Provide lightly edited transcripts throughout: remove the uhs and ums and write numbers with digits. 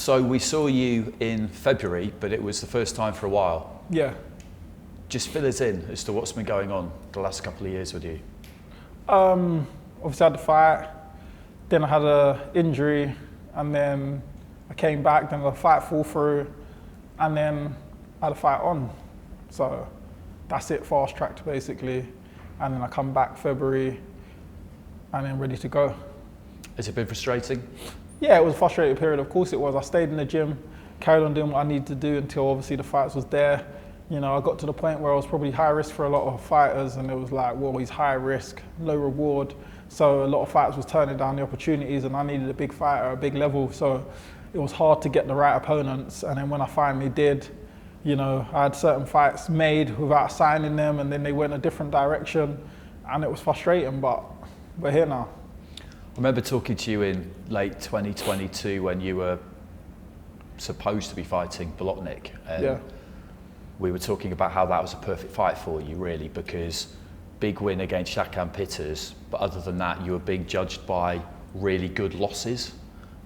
So we saw you in February, but it was the first time for a while. Yeah. Just fill us in as to what's been going on the last couple of years with you. Obviously I had the fight, then I had an injury, and then I came back, then the fight fell through, and then I had a fight on. So that's it, fast tracked basically. And then I come back February, and then ready to go. Has it been frustrating? Yeah, it was a frustrating period, of course it was. I stayed in the gym, carried on doing what I needed to do until obviously the fights was there. You know, I got to the point where I was probably high risk for a lot of fighters, and it was like, well, he's high risk, low reward. So a lot of fighters was turning down the opportunities, and I needed a big fight at a big level. So it was hard to get the right opponents. And then when I finally did, you know, I had certain fights made without signing them, and then they went a different direction, and it was frustrating, but we're here now. I remember talking to you in late 2022 when you were supposed to be fighting Bolotnik. Yeah. We were talking about how that was a perfect fight for you, really, because big win against Shakan Pitters, but other than that, you were being judged by really good losses,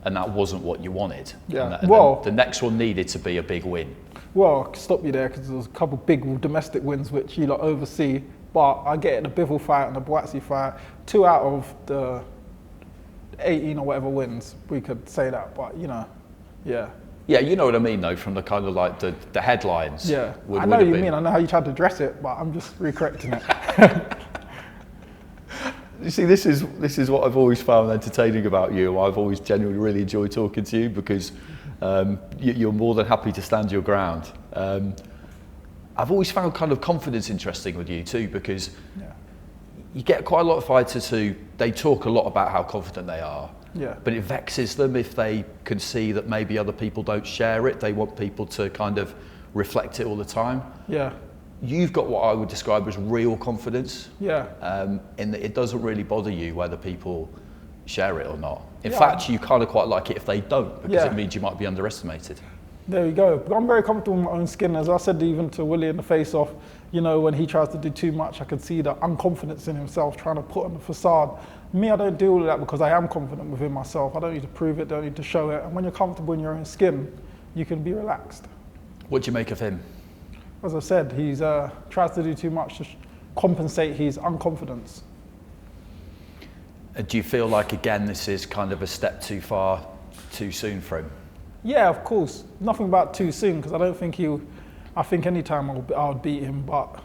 and that wasn't what you wanted. Yeah. And well, the next one needed to be a big win. Well, I can stop you there because there was a couple of big domestic wins which you lot oversee, but I get the Bivol fight and the Boatsi fight, 2 out of the 18 or whatever wins, we could say that, but you know, yeah. Yeah, you know what I mean though, from the kind of like the headlines. Yeah, I know what you mean, I know how you tried to dress it, but I'm just recorrecting it. You see, this is what I've always found entertaining about you. I've always genuinely really enjoyed talking to you because you're more than happy to stand your ground. I've always found kind of confidence interesting with you too, because you get quite a lot of fighters who, they talk a lot about how confident they are. Yeah. But it vexes them if they can see that maybe other people don't share it. They want people to kind of reflect it all the time. Yeah. You've got what I would describe as real confidence. Yeah. In that it doesn't really bother you whether people share it or not. In fact, you kind of quite like it if they don't, because it means you might be underestimated. There you go. But I'm very comfortable in my own skin. As I said even to Willy in the face-off, you know, when he tries to do too much, I could see the unconfidence in himself trying to put on the facade. Me, I don't deal with that because I am confident within myself. I don't need to prove it, don't need to show it. And when you're comfortable in your own skin, you can be relaxed. What do you make of him? As I said, he's tries to do too much to compensate his unconfidence. Do you feel like, again, this is kind of a step too far, too soon for him? Yeah, of course. Nothing about too soon, because I don't think I think any time I would beat him, but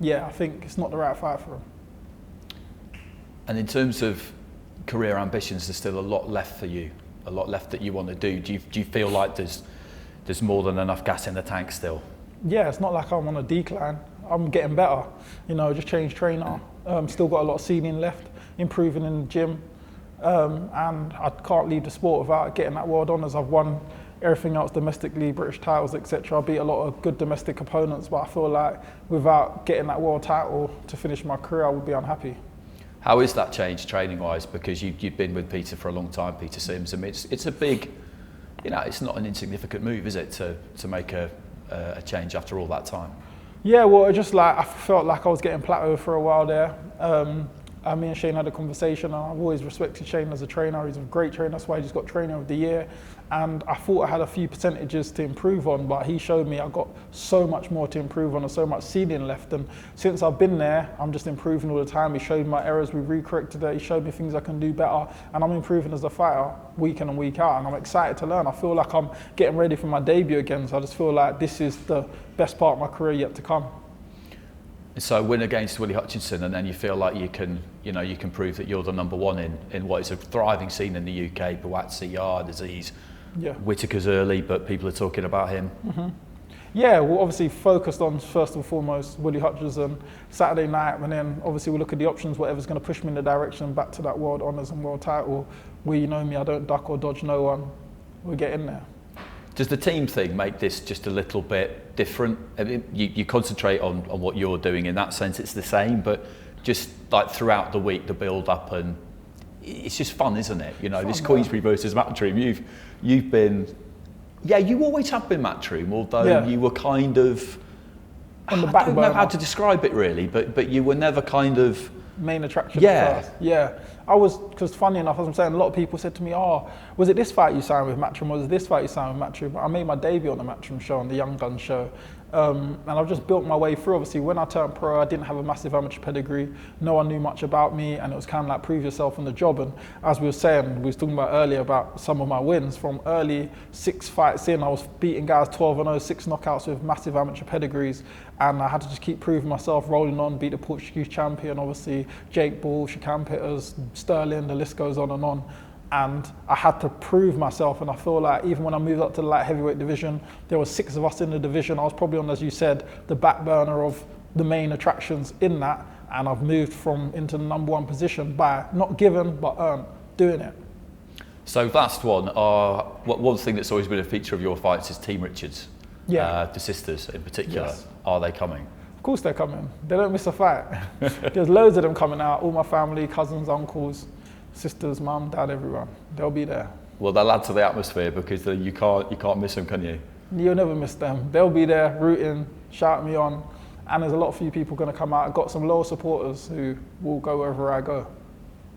yeah, I think it's not the right fight for him. And in terms of career ambitions, there's still a lot left for you, a lot left that you want to do. Do you feel like there's more than enough gas in the tank still? Yeah, it's not like I'm on a decline. I'm getting better. You know, just changed trainer. Still got a lot of ceiling left, improving in the gym. And I can't leave the sport without getting that world honours. I've won everything else domestically, British titles, etc. I beat a lot of good domestic opponents, but I feel like without getting that world title to finish my career, I would be unhappy. How is that changed training-wise? Because you've been with Peter for a long time, Peter Sims. I mean, it's a big, you know, it's not an insignificant move, is it, to make a change after all that time? Yeah, well, it just like I felt like I was getting plateaued for a while there. Me and Shane had a conversation, and I've always respected Shane as a trainer. He's a great trainer, that's why he just got Trainer of the Year. And I thought I had a few percentages to improve on, but he showed me I've got so much more to improve on and so much ceiling left. And since I've been there, I'm just improving all the time. He showed me my errors, we recorrected it. He showed me things I can do better, and I'm improving as a fighter week in and week out. And I'm excited to learn. I feel like I'm getting ready for my debut again. So I just feel like this is the best part of my career yet to come. So win against Willy Hutchinson, and then you feel like you can prove that you're the number one in what is a thriving scene in the UK. Boatsi, Yard, Aziz, Whittaker's early, but people are talking about him. Mm-hmm. Yeah, we're obviously focused on, first and foremost, Willy Hutchinson, Saturday night, and then obviously we'll look at the options, whatever's going to push me in the direction back to that world honours and world title. You know me, I don't duck or dodge no one. We'll get in there. Does the team thing make this just a little bit different? I mean, you concentrate on what you're doing, in that sense it's the same, but just like throughout the week, the build up, and it's just fun, isn't it? You know, this Queensberry versus Matchroom, you've been, you always have been Matchroom, although you were kind of, on the back burner. I don't know how to describe it really, but you were never kind of main attraction. Yeah. First. Yeah. because funny enough, as I'm saying, a lot of people said to me, oh, was it this fight you signed with Matchroom? Was it this fight you signed with Matchroom? But I made my debut on the Matchroom show, on the Young Guns show. And I've just built my way through. Obviously, when I turned pro, I didn't have a massive amateur pedigree. No one knew much about me, and it was kind of like prove yourself on the job. And as we were saying, we was talking about earlier about some of my wins from early 6 fights in. I was beating guys 12-0, 6 knockouts with massive amateur pedigrees, and I had to just keep proving myself, rolling on, beat the Portuguese champion, obviously Jake Ball, Shakan Pitters, Sterling, the list goes on. And I had to prove myself, and I feel like even when I moved up to the light heavyweight division, there were 6 of us in the division. I was probably on, as you said, the back burner of the main attractions in that, and I've moved into the #1 position by not given, but doing it. So last one, one thing that's always been a feature of your fights is Team Richards. Yeah. The sisters in particular. Yes. Are they coming? Of course they're coming. They don't miss a fight. There's loads of them coming out, all my family, cousins, uncles, sisters, mum, dad, everyone. They'll be there. Well, they'll add to the atmosphere because you can't miss them, can you? You'll never miss them. They'll be there rooting, shouting me on, and there's a lot of few people going to come out. I've got some loyal supporters who will go wherever I go.